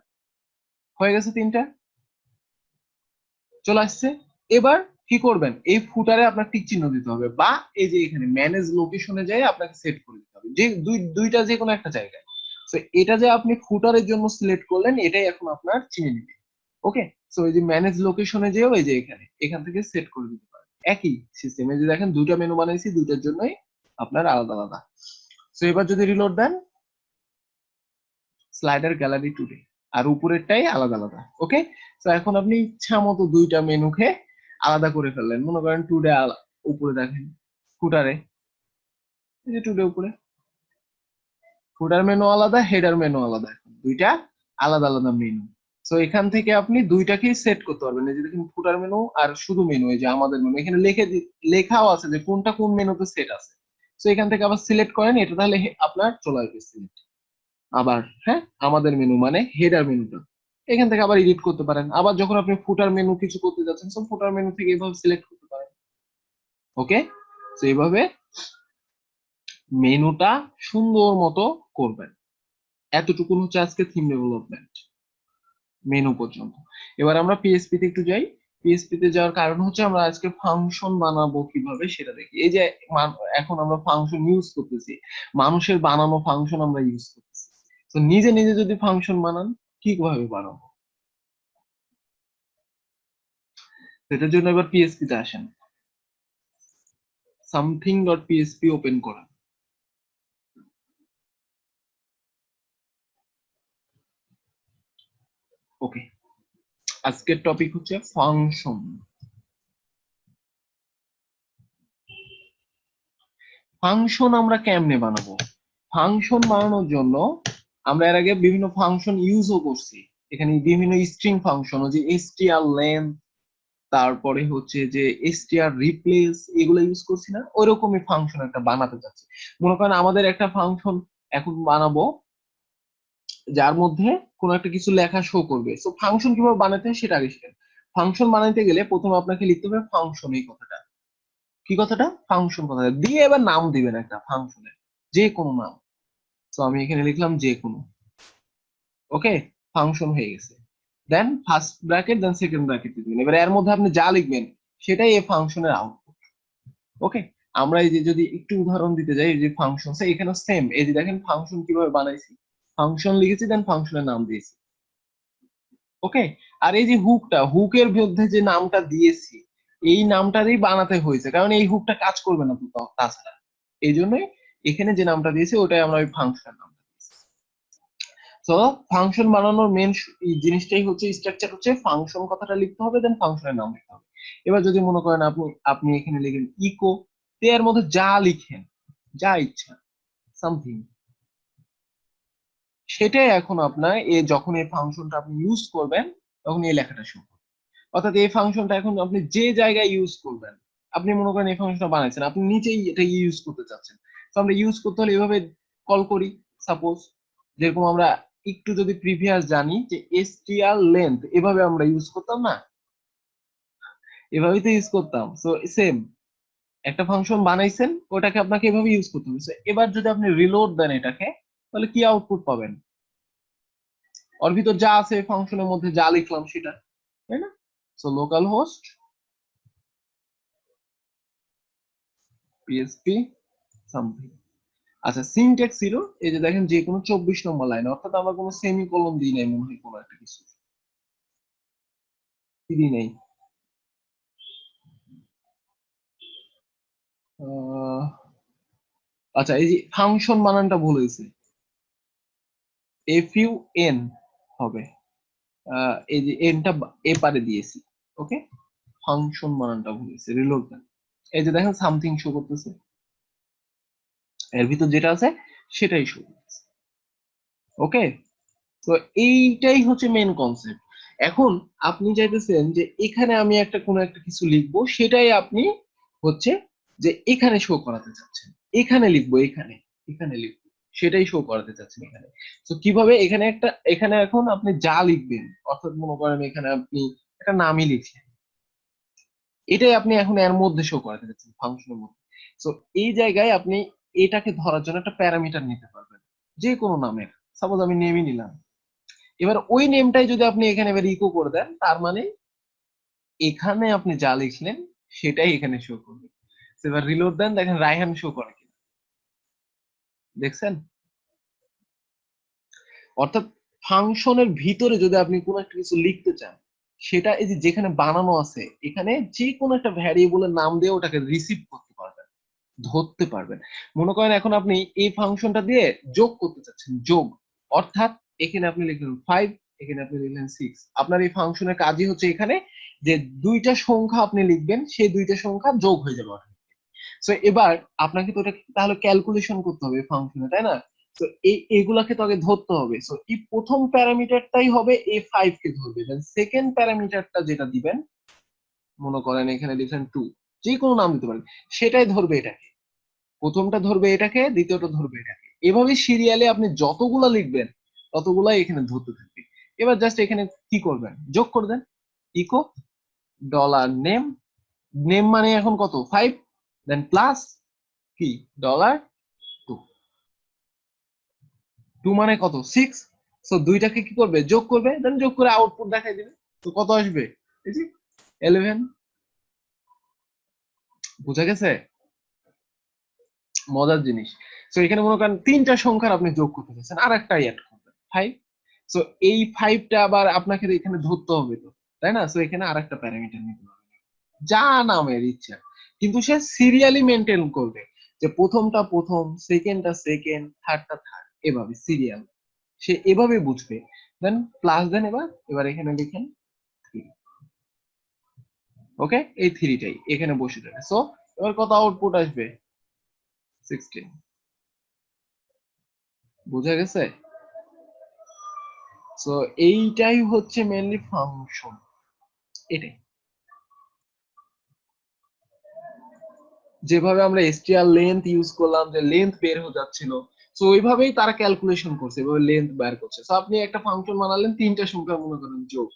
হয়ে গেছে তিনটা চলে আসছে। এবার কি করবেন, এই ফুটারে আপনার টিক চিহ্ন দিতে হবে, বা এই যে এখানে ম্যানেজ লোকেশনে যাই আপনাকে সেট করে দিতে হবে, যে দুইটা যে কোনো একটা জায়গায়। তো এটা যে আপনি ফুটারের জন্য সিলেক্ট করলেন এটাই এখন আপনার চিনে নিবে। ওকে, সো এই যে ম্যানেজ লোকেশনে যেও এই যে এখানে এখান থেকে সেট করে দিতে পারেন। একই সিস্টেমে যে দেখেন দুইটা মেনু বানাইছি, দুইটার জন্যই আপনার আলাদা আলাদা। তো এবার যদি রিলোড দেন, স্লাইডার, গ্যালারি, টুডে, আর উপরেরটাই আলাদা আলাদা। ওকে, তো এখন আপনি ইচ্ছা মতো দুইটা মেনুকে আলাদা করে ফেললেন, মনে করেন টুডে উপরে দেখেন, ফুটারে এই যে টুডে উপরে, ফুটার মেনু আলাদা, হেডার মেনু আলাদা, এখন দুইটা আলাদা আলাদা মেনু। তো এখান থেকে আপনি দুইটাকেই সেট করতে পারবেন, এই যে দেখুন ফুটার মেনু আর শুধু মেনু, এই যে আমাদের মেনু এখানে লেখাও আছে যে কোনটা কোন মেনুতে সেট আছে। তো এখান থেকে আবার সিলেক্ট করেন এটা, তাহলে আপনার চলে আসবে সিলেক্ট। আবার হ্যাঁ, আমাদের মেনু মানে হেডার মেনুটা এখান থেকে আবার এডিট করতে পারেন। আবার যখন আপনি ফুটার মেনু কিছু করতে যাচ্ছেন, সব ফুটার মেনু থেকে এইভাবে সিলেক্ট করতে পারেন। ওকে, তো এইভাবে মেনুটা সুন্দর মতো করবেন। এতটুকুন হচ্ছে আজকে থিম ডেভেলপমেন্ট মেনু পর্যন্ত। এবার আমরা পিএসপি তে একটু যাই। পিএসপি তে যাওয়ার কারণ হচ্ছে আমরা আজকে ফাংশন বানাবো কিভাবে সেটা দেখি। এই যে এখন আমরা ফাংশন ইউজ করতেছি, মানুষের বানানো ফাংশন আমরা ইউজ করতেছি। তো নিজে নিজে যদি ফাংশন বানান কিভাবে বানাবো, সেটার জন্য এবার পিএসপি তে আসেন, সামথিং ডট পিএসপি ওপেন করা। ওকে, আজকের টপিক হচ্ছে ফাংশন। ফাংশন আমরা কেমনে বানাবো, ফাংশন বানানোর জন্য আমরা এর আগে বিভিন্ন ফাংশন ইউজও করছি। এখানে বিভিন্ন স্ট্রিং ফাংশন, যে str লেন্থ, তারপরে হচ্ছে যে str রিপ্লেস, এগুলো ইউজ করছি না, ওইরকমই ফাংশন একটা বানাতে চাচ্ছি। মনে করেন আমাদের একটা ফাংশন এখন বানাবো যার মধ্যে কোনো একটা কিছু লেখা শো করবে। তো ফাংশন কিভাবে বানাতে হয় সেটা আগে শিখেন। ফাংশন বানাইতে গেলে প্রথমে আপনাকে লিখতে হবে ফাংশন, এই কথাটা, কি কথাটা, ফাংশন কথাটা দিয়ে এবার নাম দিবেন একটা ফাংশনের, যে কোনো নাম। তো আমি এখানে লিখলাম যে কোনো। ওকে, ফাংশন হয়ে গেছে। Then first bracket, then second bracket দিবেন। এবার এর মধ্যে আপনি যা লিখবেন সেটাই এই ফাংশনের আউটপুট। ওকে, আমরা এই যে যদি একটু উদাহরণ দিতে যাই, এই যে ফাংশন, এখানে সেম, এই যে দেখেন ফাংশন কিভাবে বানাইছি, ফাংশন লিখেছি দেন ফাংশনের নাম দিয়েছি। ওকে, আর এই যে হুকটা, হুকের মধ্যে যে নামটা দিয়েছি এই নামটারই বানাতে হয়েছে, কারণ এই হুকটা কাজ করবে না তো তাছাড়া। এই জন্যই এখানে যে নামটা দিয়েছি ওটাই আমরা ওই ফাংশনের নাম দিয়েছি। তো ফাংশন বানানোর মেন জিনিসটাই হচ্ছে, স্ট্রাকচার হচ্ছে ফাংশন কথাটা লিখতে হবে, দেন ফাংশনের নাম লিখতে হবে। এবার যদি মনে করেন আপনি আপনি এখানে লিখেন ইকো, এর মধ্যে যা লিখেন, যা ইচ্ছা, সামথিং, সেটাই এখন আপনার যখন এই ফাংশনটা আপনি ইউজ করবেন তখন এই লেখাটা শুরু হবে। অর্থাৎ এই ফাংশনটা এখন আপনি যে জায়গায় ইউজ করবেন, আপনি মনে করেন এই ফাংশনটা বানাইছেন, আপনি নিচেই এটা ইউজ করতে চাচ্ছেন। তো আমরা ইউজ করতে হলে এভাবে কল করি। সাপোজ যেরকম আমরা একটু যদি প্রিভিয়াস জানি যে str লেন্থ, এভাবে আমরা ইউজ করতাম না, এভাবেই তো ইউজ করতাম। সো সেম, একটা ফাংশন বানাইছেন ওটাকে আপনাকে এভাবে ইউজ করতে হবে। So, এবার যদি আপনি রিলোড দেন এটাকে, তাহলে কি আউটপুট পাবেন, ওর ভিতর যা আছে ফাংশনের মধ্যে যা লিখলাম সেটা, তাই না? So local host PSP something. আচ্ছা সিনট্যাক্স ছিল এই যে দেখেন যে কোনো 24 নম্বর লাইন, অর্থাৎ আমরা কোনো সেমিকোলন দিই নাই মনে হয় কোনো একটা কিছু দিই নাই। আচ্ছা এই যে ফাংশন বানানটা ভুল হয়েছে, FUN হবে, এই যে এনটা এ পারে দিয়েছি, ওকে। ফাংশন বানানটা ভুল হয়েছে, রিলোড দেন। এই যে দেখেন সামথিং শো করতেছে, এর ভিতর যেটা আছে সেটাই শো করতেছে, ওকে। তো এইটাই হচ্ছে মেন কনসেপ্ট। এখন আপনি চাইতেছেন যে এখানে আমি একটা কোনো একটা কিছু লিখবো, সেটাই আপনি হচ্ছে যে এখানে শো করাতে চাচ্ছেন, এখানে লিখবো, এখানে এখানে লিখবো, সেটাই শো করাতে চাচ্ছেন এখানে। তো কিভাবে এখানে একটা, এখানে এখন আপনি যা লিখবেন, অর্থাৎ মনে করেন এখানে আপনি একটা নামই লিখছেন, এটাই আপনি এখন এর মধ্যে শো করাতে চাচ্ছেন ফাংশনের মধ্যে। তো এই জায়গায় আপনি এটাকে ধরার জন্য একটা প্যারামিটার নিতে পারবেন যে কোনো নামের, সাপোজ আমি নেমই নিলাম। এবার ওই নেমটাই যদি আপনি এখানে এবার ইকো করে দেন, তার মানে এখানে আপনি যা লিখলেন সেটাই এখানে শো করবে। তো এবার রিলোড দেন, দেখেন রায়হান শো করে কিনা, দেখছেন? অর্থাৎ ফাংশনের ভিতরে যদি আপনি কোনো একটা কিছু লিখতে চান, সেটা এই যে যেখানে বানানো আছে এখানে যে কোনো একটা ভ্যারিয়েবলের নাম দিয়ে ওটাকে রিসিভ করতে পারবেন, ধরতে পারবেন। মনে করেন এখন আপনি এই ফাংশনটা দিয়ে যোগ করতে চাচ্ছেন, যোগ, অর্থাৎ এখানে আপনি লিখলেন 5, এখানে আপনি লিখলেন 6। আপনার এই ফাংশনের কাজই হচ্ছে এখানে যে দুইটা সংখ্যা আপনি লিখবেন, সেই দুইটা সংখ্যা যোগ হয়ে যাবে। সো এবার আপনাকে তো এটা তাহলে ক্যালকুলেশন করতে হবে ফাংশনে, তাই না? তো এই এগুলাকে তো আগে ধরতে হবে। সো এই প্রথম প্যারামিটারটাই হবে a5 কে ধরবে, দেন সেকেন্ড প্যারামিটারটা যেটা দিবেন, মনে করেন এখানে লিখেন 2, যে কোনো নাম দিতে পারেন, সেটাই ধরবে এটাকে। প্রথমটা ধরবে এটাকে, দ্বিতীয়টা ধরবে এটাকে, এভাবে সিরিয়ালে আপনি যতগুলা লিখবেন ততগুলাই এখানে ধরতে থাকবে। এবার জাস্ট এখানে কি করবেন, যোগ করে দেন, ইকো ডলার নেম, নেম মানে এখন কত 5, দেন প্লাস কি ডলার 2, 2 মানে কত 6। সো দুইটাকে কি করবে, যোগ করবে, দেন যোগ করে আউটপুট দেখাই দিবে। তো কত আসবে, এই যে 11। বুঝা গেছে? মজার জিনিস। সো এখানে মনে করেন তিনটা সংখ্যার আপনি যোগ করতে চাচ্ছেন, আর একটা অ্যাড করবেন 5। সো এই 5টা আবার আপনাকে এখানে ধরতে হবে তো, তাই না? সো এখানে আর একটা প্যারামিটার নিতে হবে যা নামের ইচ্ছা, কিন্তু সে সিরিয়ালি মেনটেন করবে, যে প্রথমটা প্রথম, সেকেন্ডটা সেকেন্ড, থার্ডটা থার্ড, এভাবে সিরিয়াল সে এভাবে বুঝবে। দেন প্লাস দেন, এবার এবার এখানে লিখেন 3, ওকে। এই 3টাই এখানে বসে যাবে। সো এবার কত আউটপুট আসবে, 16। বুঝা গেছে? সো এইটাই হচ্ছে মেনলি ফাংশন, এটাই। যেভাবে আমরা str লেন্থ ইউজ করলাম, যে লেন্থ বের হয়ে যাচ্ছিল, সো ওইভাবেই তারা ক্যালকুলেশন করছে, এভাবে লেন্থ বের করছে। সো আপনি একটা ফাংশন বানালেন, তিনটা সংখ্যা মনে করেন যোগ,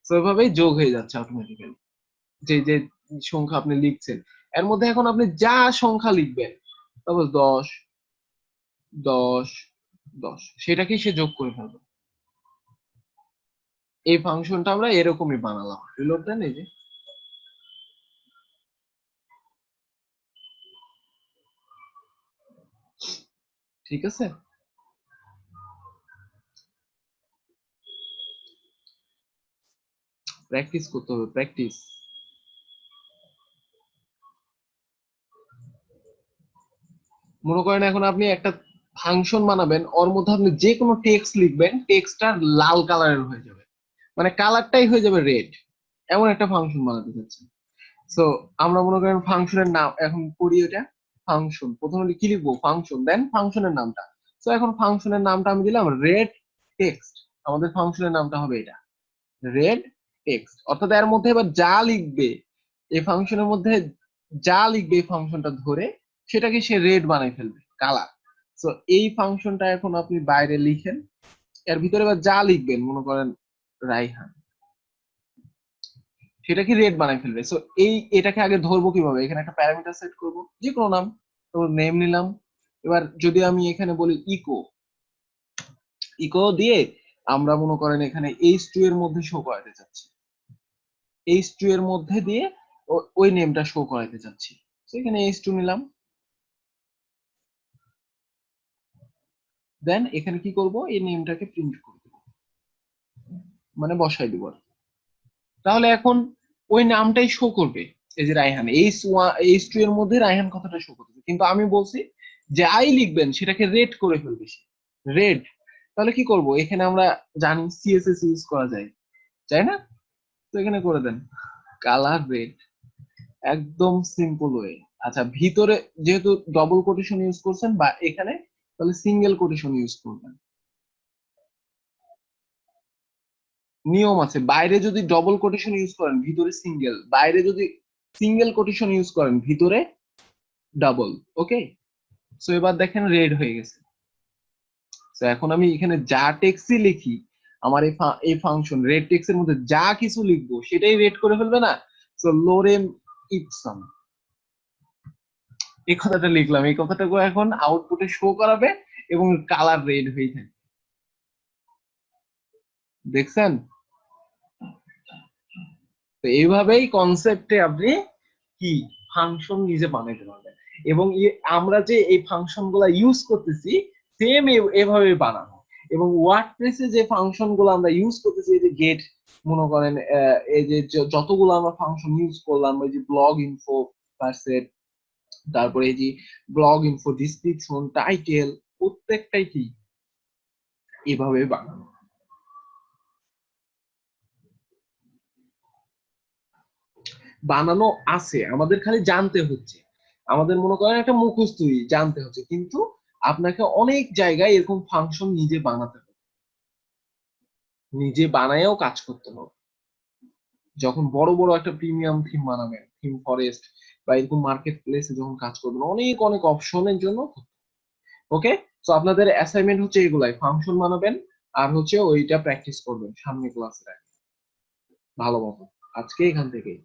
সো ওইভাবেই যোগ হয়ে যাচ্ছে অটোমেটিক্যালি, যে যে সংখ্যা আপনি লিখছেন এর মধ্যে এখন আপনি যা সংখ্যা লিখবেন, তারপর 10, 10, 10, সেটাকেই সে যোগ করে ফেলবে। এই ফাংশনটা আমরা এরকমই বানালাম, রিলোড দেন, এই যে ঠিক আছে। প্র্যাকটিস করতে হবে, প্র্যাকটিস। মনে করেন এখন আপনি একটা ফাংশন বানাবেন, ওর মধ্যে আপনি যে কোনো টেক্সট লিখবেন, টেক্সটটা লাল কালারের হয়ে যাবে, মানে কালারটাই হয়ে যাবে রেড, এমন একটা ফাংশন বানাতে চাচ্ছেন। সো আমরা মনে করেন ফাংশনের নাম এখন করি, এটা ফাংশন, প্রথমে কি লিখবো ফাংশন, দেন ফাংশনের নামটা। তো এখন ফাংশনের নামটা আমি দিলাম রেড টেক্সট, আমাদের ফাংশনের নামটা হবে এটা রেড টেক্সট। অর্থাৎ এর মধ্যে এবার যা লিখবে, এই ফাংশনের মধ্যে যা লিখবে এই ফাংশনটা ধরে সেটাকে সে রেড বানাই ফেলবে, কালার। তো এই ফাংশনটা এখন আপনি বাইরে লিখেন, এর ভিতরে এবার যা লিখবেন, মনে করেন রাইহান, সেটা কি রেড বানাই ফেলবে। সো এই এটাকে আগে ধরবো কিভাবে, এখানে একটা প্যারামিটার সেট করব, যে কোনো নাম, তো নেম নিলাম। এবার যদি আমি এখানে বলি ইকো, ইকো দিয়ে আমরা মনে করেন এখানে H2 এর মধ্যে শো করাতে চাচ্ছি, H2 এর মধ্যে দিয়ে ওই নেমটা শো করাতে চাচ্ছি, তো এখানে H2 নিলাম, দেন এখানে কি করব, এই নেমটাকে প্রিন্ট করব, মানে বসাই দিব। তাহলে এখন ওই নামটাই শো করবে, এই যে রায়হান, H2 এর মধ্যে রায়হান কথাটা শো করবে, কিন্তু আমি বলছি যে আই লিখবেন সেটাকে রেড করে ফেলবে, রেড। তাহলে কি করব, এখানে আমরা জানি সিএসএস ইউজ করা যায়, তাই না? তো এখানে করে দেন কালার রেড, একদম সিম্পল ওয়ে। আচ্ছা, ভিতরে যেহেতু ডবল কোটেশন ইউজ করছেন বা এখানে, তাহলে সিঙ্গেল কোটেশন ইউজ করবেন। নিয়ম আছে, বাইরে যদি ডবল কোটেশন ইউজ করেন ভিতরে সিঙ্গেল, বাইরে যদি সিঙ্গেল কোটেশন ইউজ করেন ভিতরে ডাবল। ওকে, সো এবার দেখেন রেড হয়ে গেছে। তো এখন আমি এখানে যা টেক্সটই লিখি, আমার এই ফাংশন রেড টেক্সট এর মধ্যে যা কিছু লিখবো সেটাই রেড করে ফেলবে না। সো লোরেম ইপসম, এই কথাটা লিখলাম, এই কথাটাকে এখন আউটপুটে শো করাবে এবং কালার রেড হয়ে থাকে। দেখছেন? তো এইভাবেই কনসেপ্টে আপনি কি ফাংশন নিজে বানাইতে পারবেন, এবং আমরা যে এই ফাংশন গুলা ইউজ করতেছি সেম এভাবে বানানো। এবং ওয়ার্ডপ্রেসে যে ফাংশন গুলো আমরা ইউজ করতেছি, এই যে গেট, মনে করেন এই যে যতগুলো আমরা ফাংশন ইউজ করলাম, এই যে ব্লগ ইনফো পারসেট, তারপরে এই যে ব্লগ ইনফো ডিসক্রিপশন টাইটেল, প্রত্যেকটাই কি এভাবে বানানো। বানানো আছে, আমাদের খালি জানতে হচ্ছে, আমাদের মনে করেন একটা মুখস্থই জানতে হচ্ছে, কিন্তু আপনাকে অনেক জায়গায় এরকম ফাংশন নিজে বানাতে হবে, নিজে বানায়ও কাজ করতে হবে। যখন বড় বড় একটা প্রিমিয়াম থিম বানাবেন, থিম ফরেস্ট বা এরকম মার্কেট প্লেসে যখন কাজ করবেন, অনেক অনেক অপশনের জন্য। ওকে, তো আপনাদের অ্যাসাইনমেন্ট হচ্ছে এগুলাই, ফাংশন বানাবেন আর হচ্ছে ওইটা প্র্যাকটিস করবেন সামনে ক্লাসে ভালো মতো, আজকে এখান থেকেই।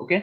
ওকে।